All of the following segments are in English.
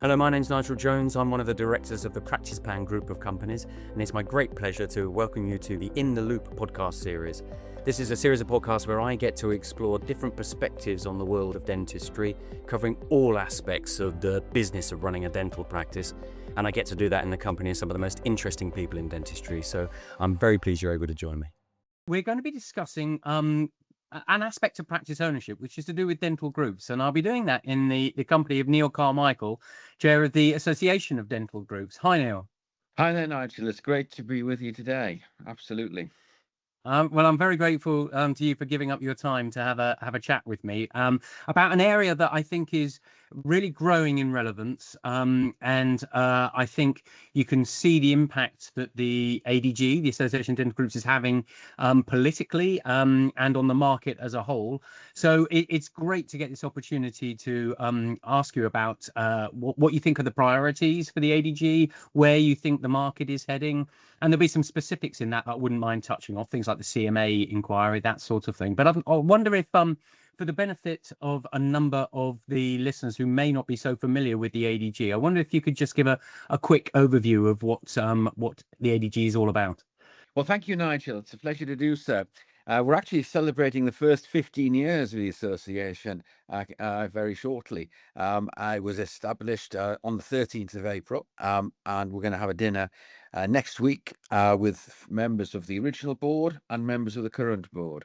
Hello, my name's Nigel Jones. I'm one of the directors of the Practice Plan group of companies, and it's my great pleasure to welcome you to the In the Loupe podcast series. This is a series of podcasts where I get to explore different perspectives on the world of dentistry, covering all aspects of the business of running a dental practice. And I get to do that in the company of some of the most interesting people in dentistry. So I'm very pleased you're able to join me. We're going to be discussing an aspect of practice ownership, which is to do with dental groups. And I'll be doing that in the company of Neil Carmichael, chair of the Association of Dental Groups. Hi, Neil. Hi there, Nigel. It's great to be with you today. Absolutely. Well, I'm very grateful to you for giving up your time to have a chat with me about an area that I think is really growing in relevance, and I think you can see the impact that the ADG, the Association of Dental Groups, is having politically and on the market as a whole. So it's great to get this opportunity to ask you about what you think are the priorities for the ADG, where you think the market is heading. And there'll be some specifics in that I wouldn't mind touching on, things like the CMA inquiry, that sort of thing. But I wonder if, for the benefit of a number of the listeners who may not be so familiar with the ADG, I wonder if you could just give a quick overview of what the ADG is all about. Well, thank you, Nigel. It's a pleasure to do so. We're actually celebrating the first 15 years of the association very shortly. I was established on the 13th of April, and we're going to have a dinner next week with members of the original board and members of the current board.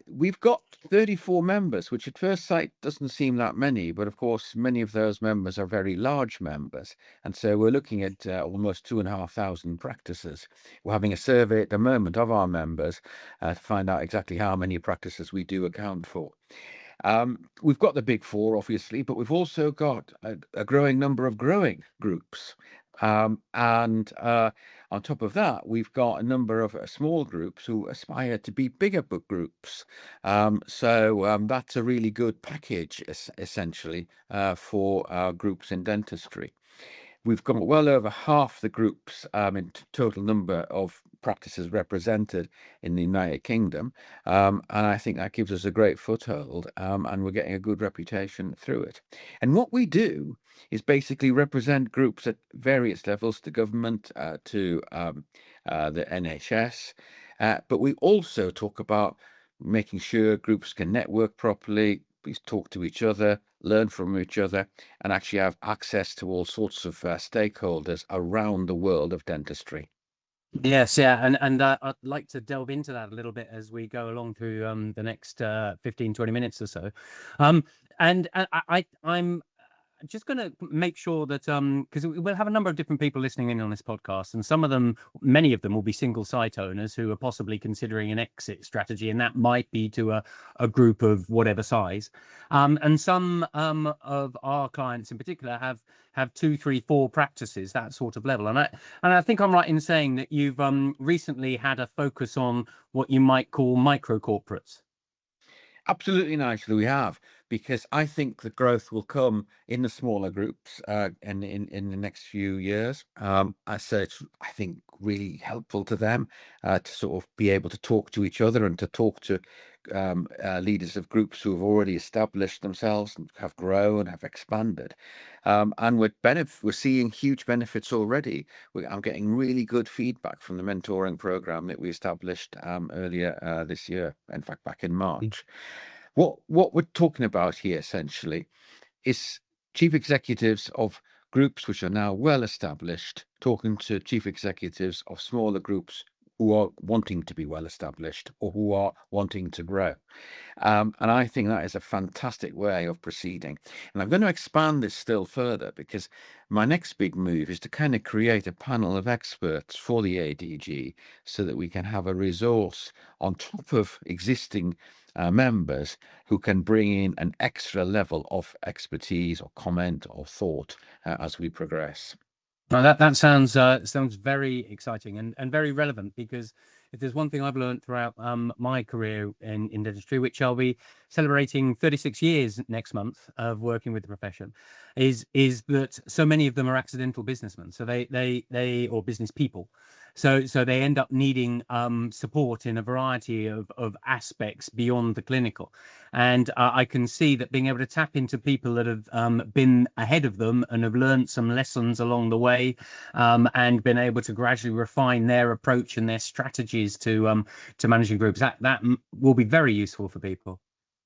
We've got 34 members, which at first sight doesn't seem that many, but of course, many of those members are very large members. And so we're looking at almost 2,500 practices. We're having a survey at the moment of our members to find out exactly how many practices we do account for. We've got the big four, obviously, but we've also got a growing number of growing groups. And on top of that, we've got a number of small groups who aspire to be bigger book groups. So that's a really good package, essentially, for our groups in dentistry. We've got well over half the groups in total number of practices represented in the United Kingdom. And I think that gives us a great foothold, and we're getting a good reputation through it. And what we do is basically represent groups at various levels, to government, to the NHS. But we also talk about making sure groups can network properly, talk to each other, learn from each other, and actually have access to all sorts of stakeholders around the world of dentistry. Yes, yeah, and I'd like to delve into that a little bit as we go along through the next 15-20 minutes or so. And I'm just going to make sure that because we'll have a number of different people listening in on this podcast, and many of them will be single site owners who are possibly considering an exit strategy, and that might be to a group of whatever size. And some of our clients in particular have 2, 3, 4 practices, that sort of level. And I think I'm right in saying that you've recently had a focus on what you might call micro corporates. Absolutely, Nigel, we have, because I think the growth will come in the smaller groups and in the next few years. So it's, I think, really helpful to them to sort of be able to talk to each other and to talk to leaders of groups who have already established themselves and have grown, have expanded. And we're seeing huge benefits already. I'm getting really good feedback from the mentoring program that we established earlier this year, in fact, back in March. What we're talking about here essentially is chief executives of groups which are now well established talking to chief executives of smaller groups who are wanting to be well established or who are wanting to grow. And I think that is a fantastic way of proceeding. And I'm going to expand this still further, because my next big move is to kind of create a panel of experts for the ADG so that we can have a resource on top of existing members who can bring in an extra level of expertise or comment or thought as we progress. Well, that sounds very exciting and very relevant, because if there's one thing I've learned throughout my career in dentistry, which I'll be celebrating 36 years next month of working with the profession, is that so many of them are accidental businessmen. So they or business people. So they end up needing support in a variety of aspects beyond the clinical. And I can see that being able to tap into people that have been ahead of them and have learned some lessons along the way, and been able to gradually refine their approach and their strategies to managing groups, that will be very useful for people.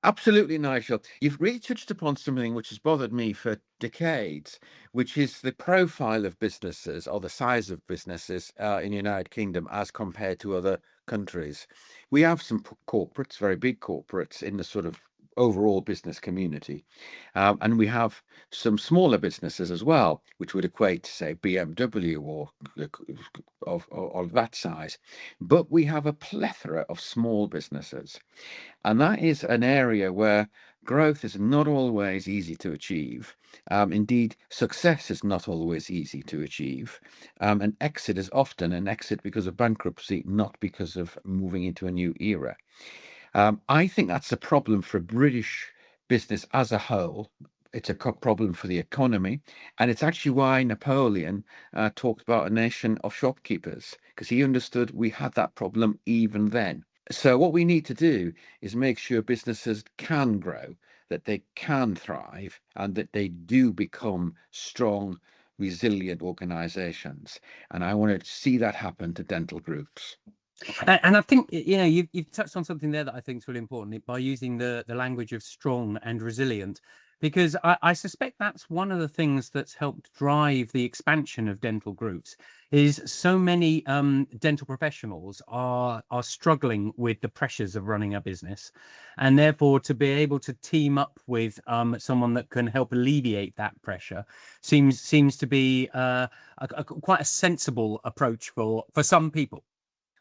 Absolutely, Nigel. You've really touched upon something which has bothered me for decades, which is the profile of businesses or the size of businesses in the United Kingdom as compared to other countries. We have some corporates, very big corporates, in the sort of overall business community. And we have some smaller businesses as well, which would equate to, say, BMW or of that size. But we have a plethora of small businesses. And that is an area where growth is not always easy to achieve. Indeed, success is not always easy to achieve. An exit is often an exit because of bankruptcy, not because of moving into a new era. I think that's a problem for British business as a whole. It's a problem for the economy. And it's actually why Napoleon talked about a nation of shopkeepers, because he understood we had that problem even then. So what we need to do is make sure businesses can grow, that they can thrive, and that they do become strong, resilient organizations. And I want to see that happen to dental groups. And I think, you've touched on something there that I think is really important by using the language of strong and resilient, because I suspect that's one of the things that's helped drive the expansion of dental groups. Is so many dental professionals are struggling with the pressures of running a business, and therefore to be able to team up with someone that can help alleviate that pressure seems to be quite a sensible approach for some people.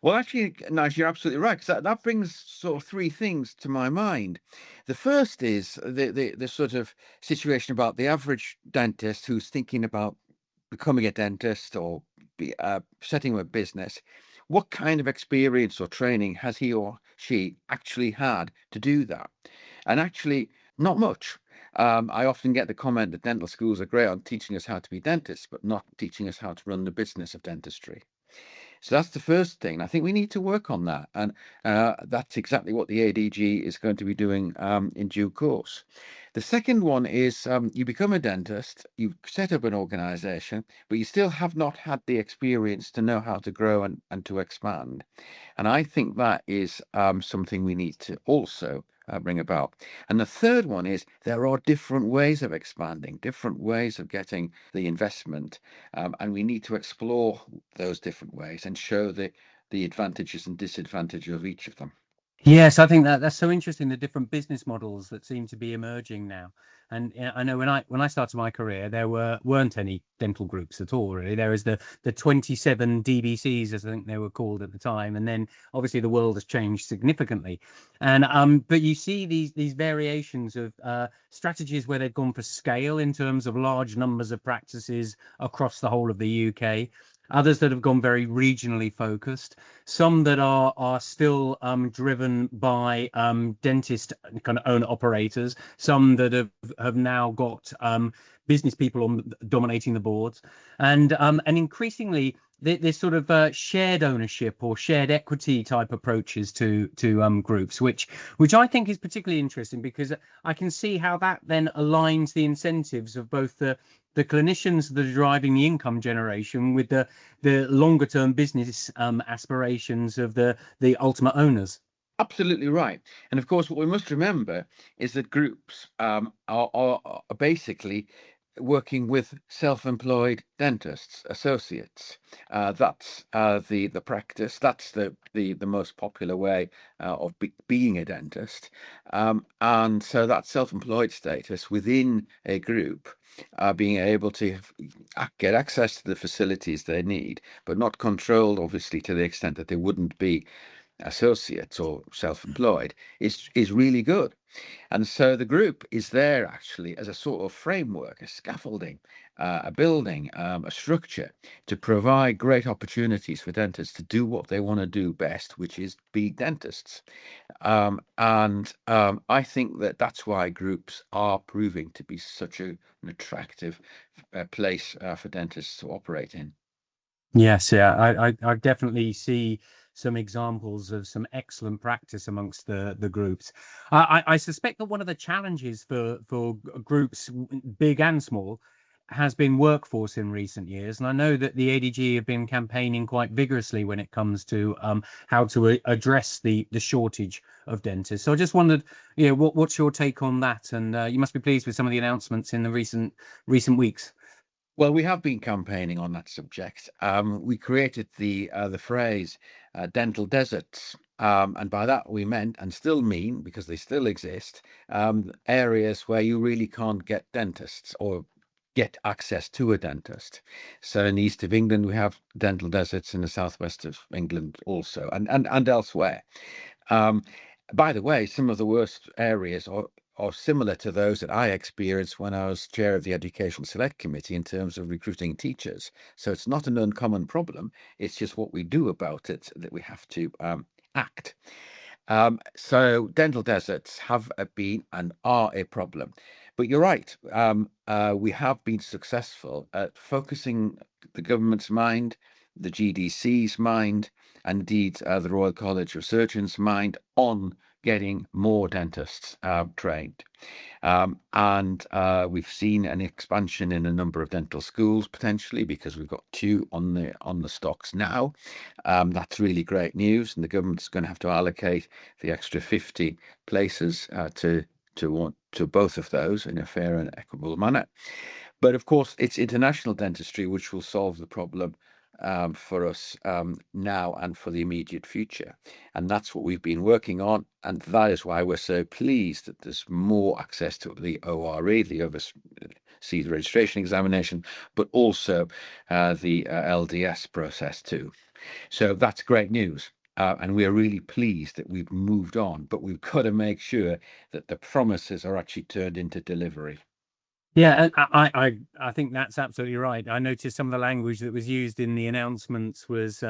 Well, actually, Nigel, you're absolutely right, because that brings sort of three things to my mind. The first is the sort of situation about the average dentist who's thinking about becoming a dentist or setting up a business. What kind of experience or training has he or she actually had to do that? And actually, not much. I often get the comment that dental schools are great on teaching us how to be dentists, but not teaching us how to run the business of dentistry. So that's the first thing. I think we need to work on that. And that's exactly what the ADG is going to be doing in due course. The second one is you become a dentist, you set up an organization, but you still have not had the experience to know how to grow and to expand. And I think that is something we need to also bring about. And the third one is there are different ways of expanding, different ways of getting the investment, and we need to explore those different ways and show the advantages and disadvantages of each of them. Yes, I think that's so interesting, the different business models that seem to be emerging now. And I know when I started my career, there weren't any dental groups at all, really. There was the 27 DBCs, as I think they were called at the time, and then obviously the world has changed significantly. And but you see these variations of strategies where they've gone for scale in terms of large numbers of practices across the whole of the UK. Others that have gone very regionally focused, some that are still driven by dentist kind of owner operators, some that have now got business people dominating the boards, and increasingly this sort of shared ownership or shared equity type approaches to groups, which I think is particularly interesting, because I can see how that then aligns the incentives of both the clinicians that are driving the income generation with the longer term business aspirations of the ultimate owners. Absolutely right. And of course, what we must remember is that groups are basically working with self-employed dentists, associates. That's the practice. That's the most popular way of being a dentist. And so that self-employed status within a group, being able to get access to the facilities they need, but not controlled, obviously, to the extent that they wouldn't be associates or self-employed, is really good. And so the group is there actually as a sort of framework, a scaffolding, a building, a structure to provide great opportunities for dentists to do what they want to do best, which is be dentists. And I think that that's why groups are proving to be such an attractive place for dentists to operate in. Yes, yeah, I definitely see some examples of some excellent practice amongst the groups. I suspect that one of the challenges for groups, big and small, has been workforce in recent years, and I know that the ADG have been campaigning quite vigorously when it comes to how to address the shortage of dentists. So I just wondered, what's your take on that? And you must be pleased with some of the announcements in the recent weeks. Well, we have been campaigning on that subject. We created the phrase dental deserts. And by that we meant, and still mean, because they still exist, areas where you really can't get dentists or get access to a dentist. So in the east of England, we have dental deserts, in the southwest of England also, and elsewhere. Um, by the way, some of the worst areas are similar to those that I experienced when I was chair of the Education Select Committee in terms of recruiting teachers. So it's not an uncommon problem. It's just what we do about it that we have to act. So dental deserts have been and are a problem. But you're right. We have been successful at focusing the government's mind, the GDC's mind, and indeed the Royal College of Surgeons' mind on getting more dentists trained. And we've seen an expansion in a number of dental schools potentially because we've got two on the stocks now. That's really great news, and the government's going to have to allocate the extra 50 places to both of those in a fair and equitable manner. But of course, it's international dentistry which will solve the problem for us now and for the immediate future. And that's what we've been working on. And that is why we're so pleased that there's more access to the ORE, the overseas registration examination, but also the LDS process too. So that's great news. And we're really pleased that we've moved on, but we've got to make sure that the promises are actually turned into delivery. Yeah, and I think that's absolutely right. I noticed some of the language that was used in the announcements was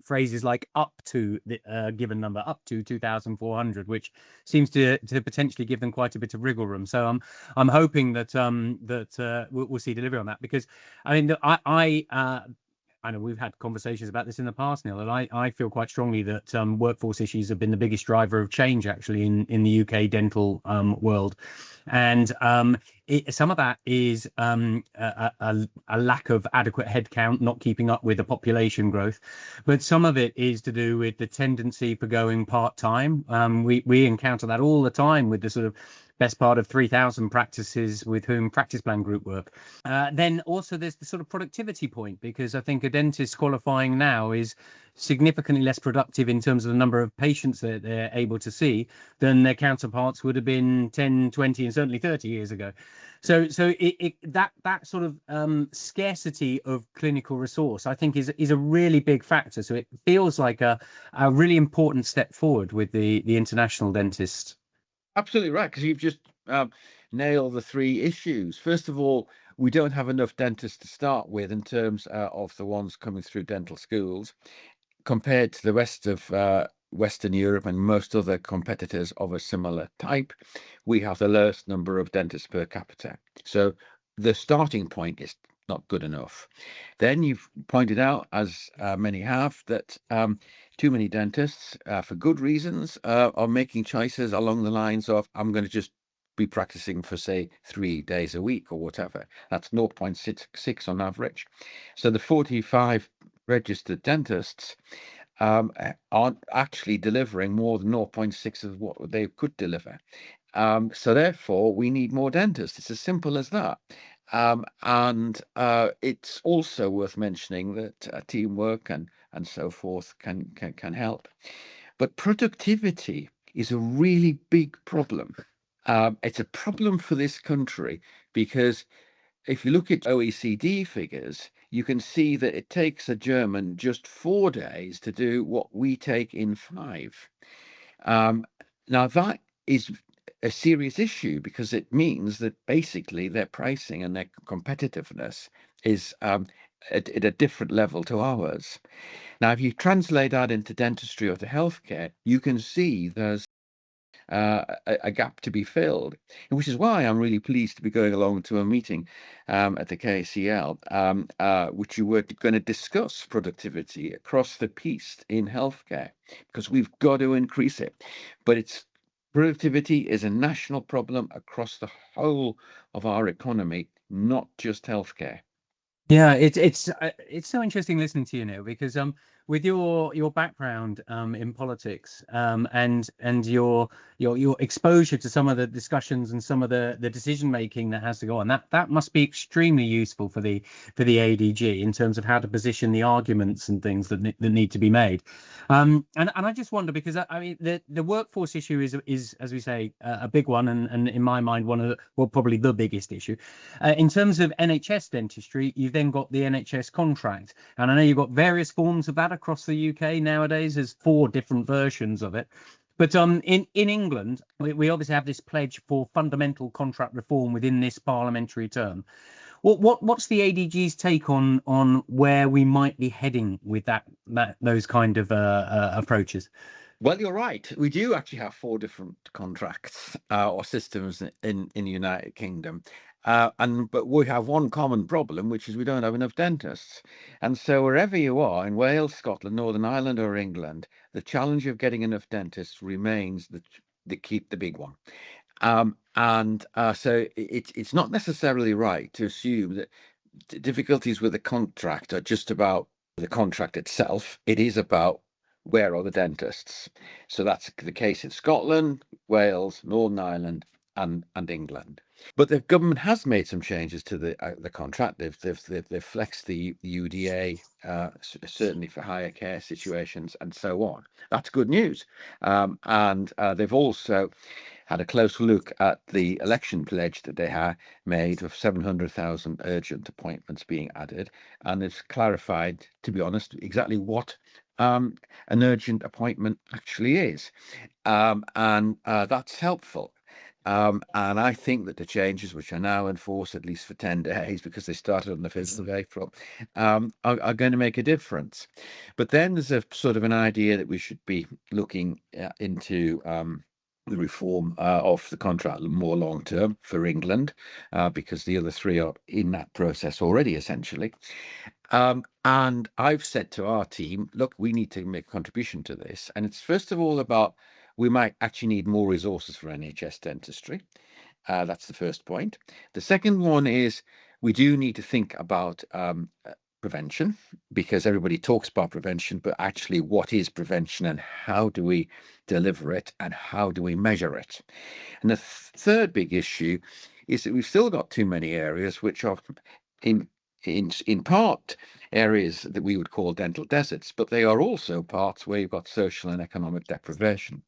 phrases like "up to" the given number, up to 2,400, which seems to potentially give them quite a bit of wriggle room. So I'm hoping that we'll see delivery on that, because I mean I know we've had conversations about this in the past, Neil, and I feel quite strongly that workforce issues have been the biggest driver of change actually in the UK dental world. And some of that is a lack of adequate headcount, not keeping up with the population growth. But some of it is to do with the tendency for going part-time. We encounter that all the time with the sort of best part of 3,000 practices with whom practice plan group work. Then also there's the sort of productivity point, because I think a dentist qualifying now is significantly less productive in terms of the number of patients that they're able to see than their counterparts would have been 10, 20, and certainly 30 years ago. So that sort of scarcity of clinical resource, I think, is a really big factor. So it feels like a really important step forward with the international dentists. Absolutely right, because you've just nailed the three issues. First of all, we don't have enough dentists to start with in terms of the ones coming through dental schools compared to the rest of Western Europe and most other competitors of a similar type. We have the lowest number of dentists per capita. So the starting point is not good enough. Then you've pointed out, as many have, that too many dentists, for good reasons, are making choices along the lines of, I'm going to just be practicing for, say, 3 days a week or whatever. That's 0.66 on average. So the 45 registered dentists aren't actually delivering more than 0.6 of what they could deliver. So therefore, we need more dentists. It's as simple as that. And it's also worth mentioning that teamwork and so forth can help. But productivity is a really big problem. It's a problem for this country because if you look at OECD figures, you can see that it takes a German just 4 days to do what we take in 5. Now, that is a serious issue because it means that basically their pricing and their competitiveness is at a different level to ours. Now, if you translate that into dentistry or to healthcare, you can see there's a gap to be filled, which is why I'm really pleased to be going along to a meeting at the KCL, which you were going to discuss productivity across the piece in healthcare, because we've got to increase it. But productivity is a national problem across the whole of our economy, not just healthcare. Yeah, it's so interesting listening to you, Neil, because with your background in politics and your exposure to some of the discussions and some of the decision making that has to go on, that must be extremely useful for the ADG in terms of how to position the arguments and things that need to be made. And I just wonder, because I mean the workforce issue is, as we say, a big one, and in my mind one of probably the biggest issue. In terms of NHS dentistry, you've then got the NHS contract, and I know you've got various forms of that across the UK nowadays. There's 4 different versions of it. But in England, we obviously have this pledge for fundamental contract reform within this parliamentary term. What's the ADG's take on where we might be heading with those kind of approaches? Well, you're right. We do actually have 4 different contracts or systems in the United Kingdom. But we have one common problem, which is we don't have enough dentists. And so wherever you are in Wales, Scotland, Northern Ireland, or England, the challenge of getting enough dentists remains the big one. So it's not necessarily right to assume that difficulties with the contract are just about the contract itself. It is about where are the dentists. So that's the case in Scotland, Wales, Northern Ireland, and England. But the government has made some changes to the contract. They've flexed the UDA, certainly for higher care situations and so on. That's good news. And they've also had a close look at the election pledge that they had made of 700,000 urgent appointments being added, and it's clarified, to be honest, exactly what an urgent appointment actually is, and that's helpful. And I think that the changes, which are now enforced at least for 10 days, because they started on the 5th of April, are going to make a difference. But then there's a sort of an idea that we should be looking into the reform of the contract more long term for England, because the other 3 are in that process already, essentially. And I've said to our team, look, we need to make a contribution to this. And it's first of all about, we might actually need more resources for NHS dentistry. That's the first point. The second one is we do need to think about prevention, because everybody talks about prevention, but actually what is prevention and how do we deliver it and how do we measure it? And the third big issue is that we've still got too many areas which are in part areas that we would call dental deserts, but they are also parts where you've got social and economic deprivation.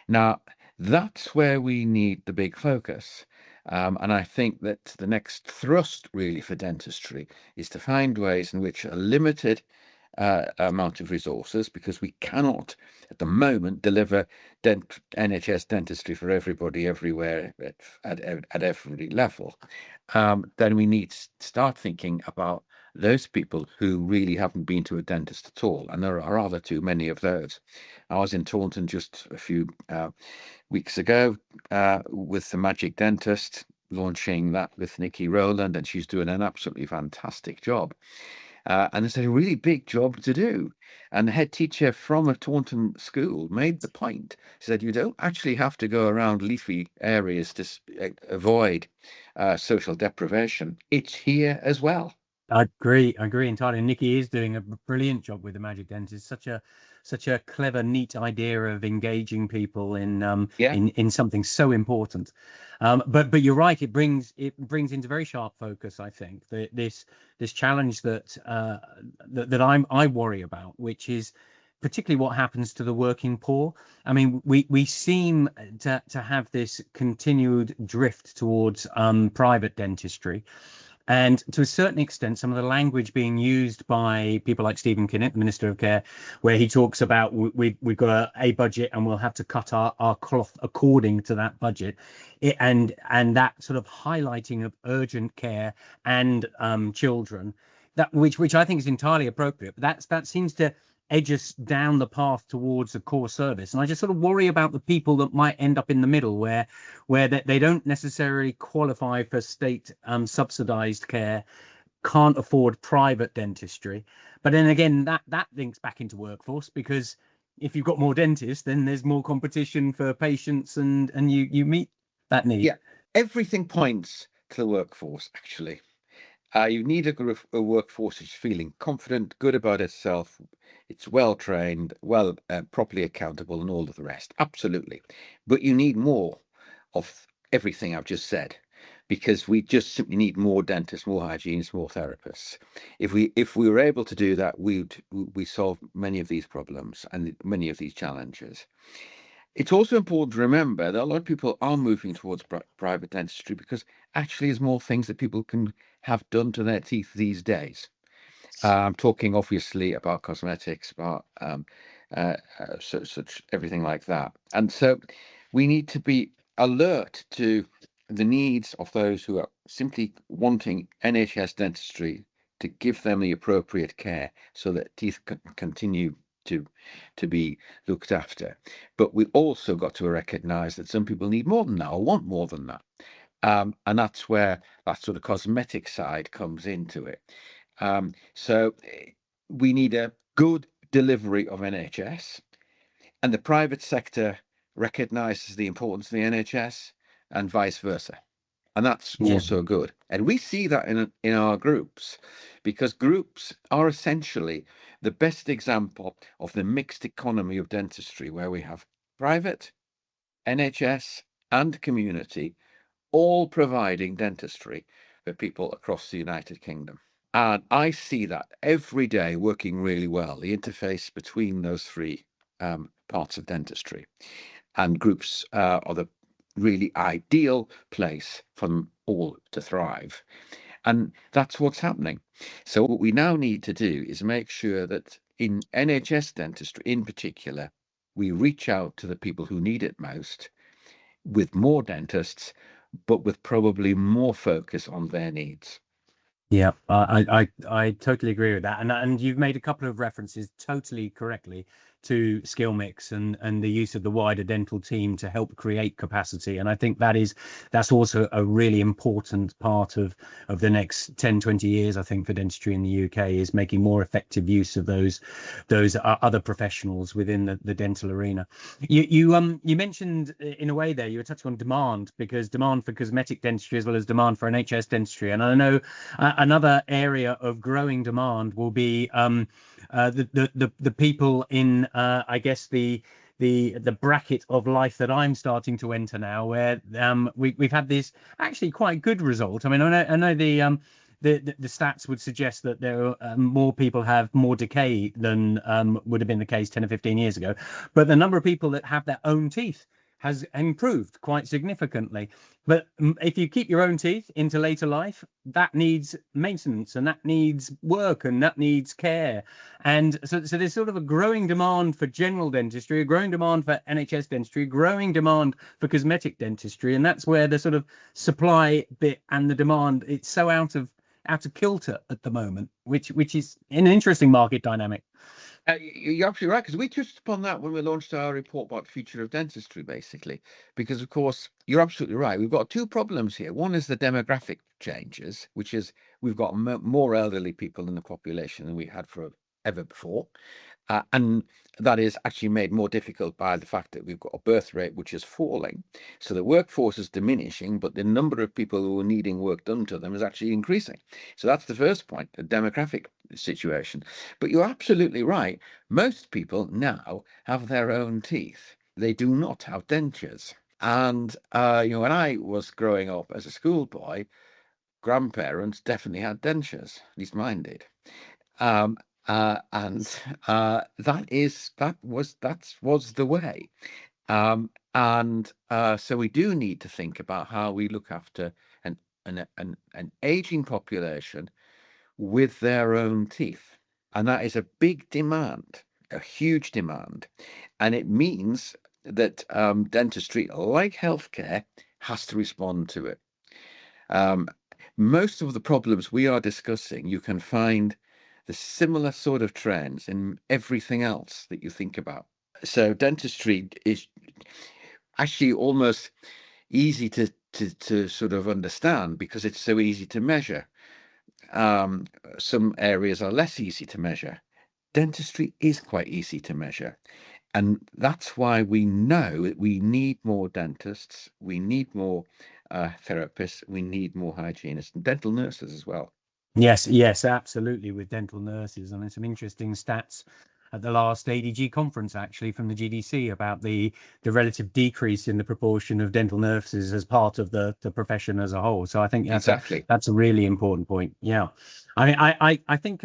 Now, that's where we need the big focus. And I think that the next thrust really for dentistry is to find ways in which a limited amount of resources, because we cannot at the moment deliver NHS dentistry for everybody everywhere at every level, then we need to start thinking about those people who really haven't been to a dentist at all, and there are rather too many of those. I was in Taunton just a few weeks ago with the Magic Dentist, launching that with Nikki Rowland, and she's doing an absolutely fantastic job. And it's a really big job to do. And the head teacher from a Taunton school made the point. She said, you don't actually have to go around leafy areas to avoid social deprivation. It's here as well. I agree entirely. And Nikki is doing a brilliant job with the Magic Dentist. Such a clever, neat idea of engaging people in something so important. But you're right. It brings into very sharp focus, I think, this challenge that I worry about, which is particularly what happens to the working poor. I mean, we seem to have this continued drift towards private dentistry. And to a certain extent, some of the language being used by people like Stephen Kinnock, the Minister of Care, where he talks about we've got a budget and we'll have to cut our cloth according to that budget, and that sort of highlighting of urgent care and children, which I think is entirely appropriate. But that seems to edge us down the path towards a core service. And I just sort of worry about the people that might end up in the middle, where they don't necessarily qualify for state subsidized care, can't afford private dentistry. But then again, that links back into workforce, because if you've got more dentists, then there's more competition for patients, and you meet that need. Yeah, everything points to the workforce, actually. You need a workforce that's feeling confident, good about itself, it's well trained, well, properly accountable, and all of the rest. Absolutely. But you need more of everything I've just said, because we just simply need more dentists, more hygienists, more therapists. If we were able to do that, we solve many of these problems and many of these challenges. It's also important to remember that a lot of people are moving towards private dentistry because actually there's more things that people can have done to their teeth these days. I'm talking obviously about cosmetics, about such everything like that. And so we need to be alert to the needs of those who are simply wanting NHS dentistry to give them the appropriate care so that teeth can continue to be looked after. But we also got to recognize that some people need more than that or want more than that. And that's where that sort of cosmetic side comes into it. So we need a good delivery of NHS, and the private sector recognizes the importance of the NHS and vice versa. And that's also good. And we see that in our groups, because groups are essentially the best example of the mixed economy of dentistry, where we have private, NHS, and community all providing dentistry for people across the United Kingdom. And I see that every day working really well, the interface between those three parts of dentistry. And groups are the really ideal place for them all to thrive. And that's what's happening. So what we now need to do is make sure that in NHS dentistry in particular, we reach out to the people who need it most with more dentists, but with probably more focus on their needs. Yeah, I totally agree with that, and you've made a couple of references totally correctly to skill mix and the use of the wider dental team to help create capacity. And I think that's also a really important part of the next 10-20 years, I think, for dentistry in the UK, is making more effective use of those other professionals within the dental arena. You mentioned in a way there, you were touching on demand, because demand for cosmetic dentistry as well as demand for NHS dentistry. And I know another area of growing demand will be the people in I guess the bracket of life that I'm starting to enter now, where we've had this actually quite good result. I mean, I know the stats would suggest that there are more people have more decay than would have been the case 10 or 15 years ago, but the number of people that have their own teeth has improved quite significantly. But if you keep your own teeth into later life, that needs maintenance, and that needs work, and that needs care. And so there's sort of a growing demand for general dentistry, a growing demand for NHS dentistry, growing demand for cosmetic dentistry. And that's where the sort of supply bit and the demand, it's so out of kilter at the moment, which is an interesting market dynamic. You're absolutely right, because we touched upon that when we launched our report about the future of dentistry, basically. Because, of course, you're absolutely right. We've got two problems here. One is the demographic changes, which is we've got more elderly people in the population than we had ever before. And that is actually made more difficult by the fact that we've got a birth rate which is falling. So the workforce is diminishing, but the number of people who are needing work done to them is actually increasing. So that's the first point, the demographic situation. But you're absolutely right. Most people now have their own teeth. They do not have dentures. And when I was growing up as a schoolboy, grandparents definitely had dentures. At least mine did. And that was the way. So we do need to think about how we look after an aging population with their own teeth. And that is a big demand, a huge demand. And it means that dentistry, like healthcare, has to respond to it. Most of the problems we are discussing, you can find the similar sort of trends in everything else that you think about. So dentistry is actually almost easy to sort of understand because it's so easy to measure. Some areas are less easy to measure. Dentistry is quite easy to measure. And that's why we know that we need more dentists, we need more therapists, we need more hygienists and dental nurses as well. Yes, absolutely, with dental nurses. And there's some interesting stats at the last ADG conference, actually, from the GDC about the relative decrease in the proportion of dental nurses as part of the profession as a whole. So I think Exactly. that's a really important point. Yeah, I mean, I think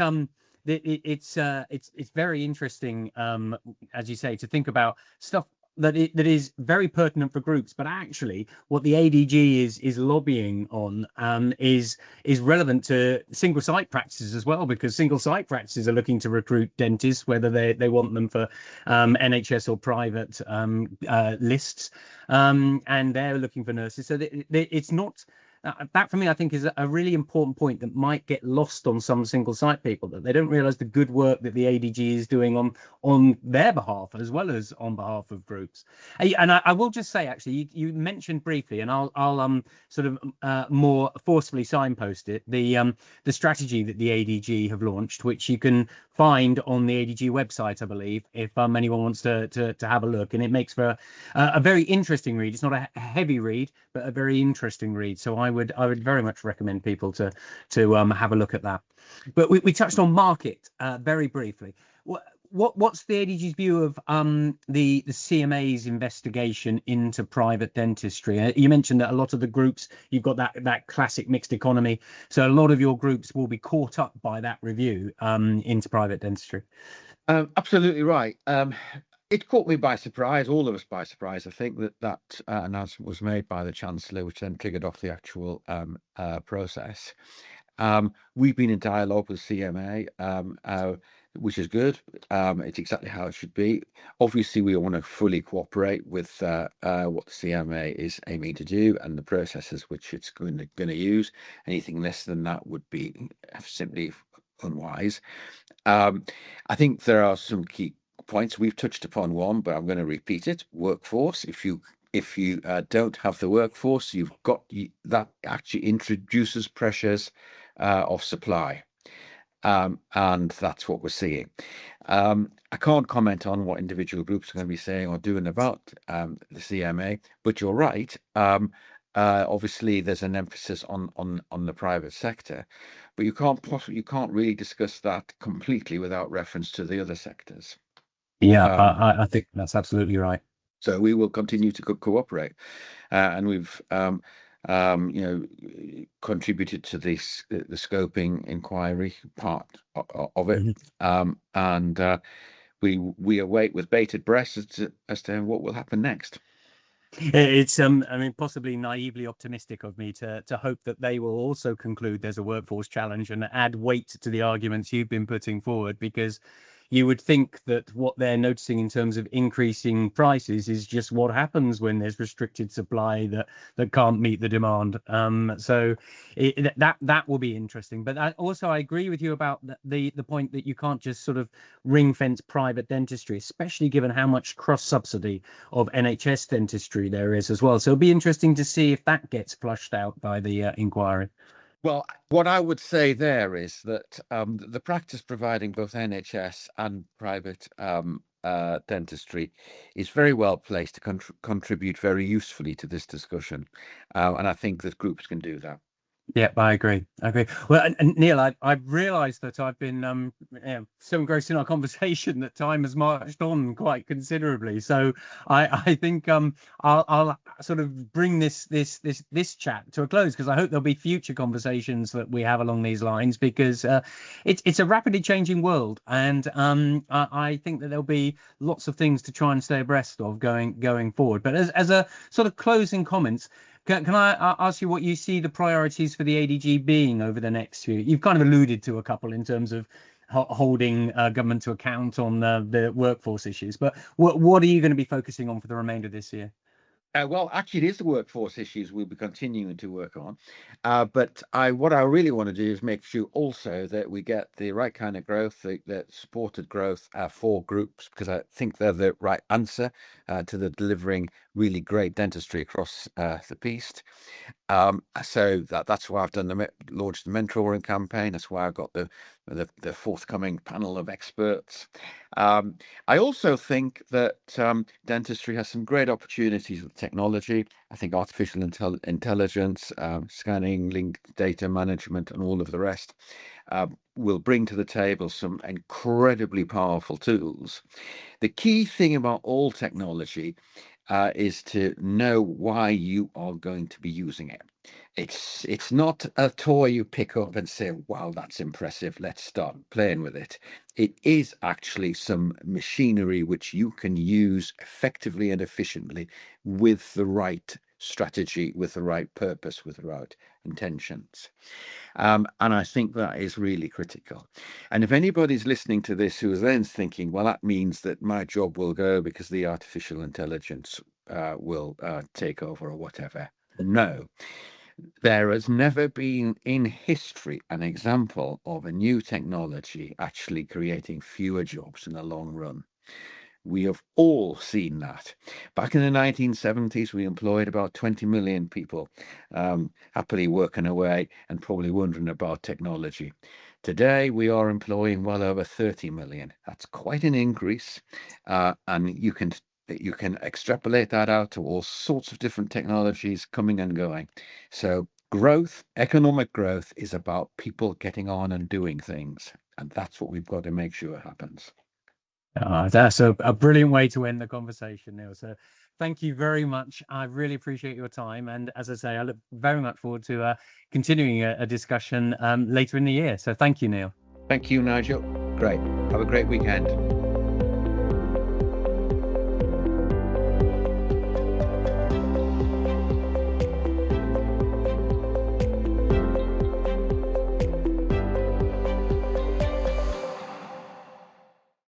it's very interesting, as you say, to think about stuff that is very pertinent for groups, but actually what the ADG is lobbying on is relevant to single site practices as well, because single site practices are looking to recruit dentists, whether they want them for NHS or private lists, and they're looking for nurses. So it's not. That for me, I think, is a really important point that might get lost on some single site people, that they don't realize the good work that the ADG is doing on their behalf as well as on behalf of groups. And I will just say, actually, you mentioned briefly, and I'll sort of more forcefully signpost it, the strategy that the ADG have launched, which you can find on the ADG website, I believe, if anyone wants to have a look. And it makes for a very interesting read. It's not a heavy read, but a very interesting read. So I would very much recommend people to have a look at that. But we touched on market very briefly. What's the ADG's view of the CMA's investigation into private dentistry? You mentioned that a lot of the groups, you've got that classic mixed economy, so a lot of your groups will be caught up by that review into private dentistry. Absolutely right. It caught me by surprise, all of us by surprise. I think that announcement was made by the Chancellor, which then triggered off the actual process. We've been in dialogue with CMA, which is good. It's exactly how it should be. Obviously, we want to fully cooperate with what the CMA is aiming to do and the processes which it's going to use. Anything less than that would be simply unwise. I think there are some key points. We've touched upon one, but I'm going to repeat it. Workforce. If you don't have the workforce, you've got that actually introduces pressures of supply, and that's what we're seeing. I can't comment on what individual groups are going to be saying or doing about the CMA, but you're right. Obviously, there's an emphasis on the private sector, but you can't really discuss that completely without reference to the other sectors. Yeah, I think that's absolutely right. So we will continue to cooperate, and we've contributed to the scoping inquiry part of it, and we await with bated breath as to what will happen next. It's I mean, possibly naively optimistic of me to hope that they will also conclude there's a workforce challenge and add weight to the arguments you've been putting forward, because you would think that what they're noticing in terms of increasing prices is just what happens when there's restricted supply that can't meet the demand. So that will be interesting. But I agree with you about the point that you can't just sort of ring fence private dentistry, especially given how much cross subsidy of NHS dentistry there is as well. So it'll be interesting to see if that gets flushed out by the inquiry. Well, what I would say there is that the practice providing both NHS and private dentistry is very well placed to contribute very usefully to this discussion, and I think that groups can do that. Yeah, I agree. Well, and Neil, I've realised that I've been so engrossed in our conversation that time has marched on quite considerably. So I think I'll sort of bring this chat to a close, because I hope there'll be future conversations that we have along these lines, because it's a rapidly changing world, and I think that there'll be lots of things to try and stay abreast of going forward. But as a sort of closing comments, can I ask you what you see the priorities for the ADG being over the next few? You've kind of alluded to a couple in terms of holding government to account on the workforce issues, but what are you going to be focusing on for the remainder of this year? Well, actually, it is the workforce issues we'll be continuing to work on. But what I really want to do is make sure also that we get the right kind of growth, that supported growth for groups, because I think they're the right answer to the delivering really great dentistry across the piece. So that's why I've done launched the mentoring campaign. That's why I've got the forthcoming panel of experts. I also think that dentistry has some great opportunities with technology. I think artificial intelligence, scanning, link data management, and all of the rest will bring to the table some incredibly powerful tools. The key thing about all technology is to know why you are going to be using it. It's not a toy you pick up and say, wow, that's impressive, let's start playing with it. It is actually some machinery which you can use effectively and efficiently with the right strategy, with the right purpose, with the right intentions. And I think that is really critical. And if anybody's listening to this who is then thinking, well, that means that my job will go because the artificial intelligence will take over or whatever. No, there has never been in history an example of a new technology actually creating fewer jobs in the long run. We have all seen that. Back in the 1970s, we employed about 20 million people, happily working away and probably wondering about technology. Today, we are employing well over 30 million. That's quite an increase, and you can extrapolate that out to all sorts of different technologies coming and going. So growth, economic growth, is about people getting on and doing things, and that's what we've got to make sure happens. That's a brilliant way to end the conversation, Neil. So thank you very much. I really appreciate your time. And as I say, I look very much forward to continuing a discussion later in the year. So thank you, Neil. Thank you, Nigel. Great. Have a great weekend.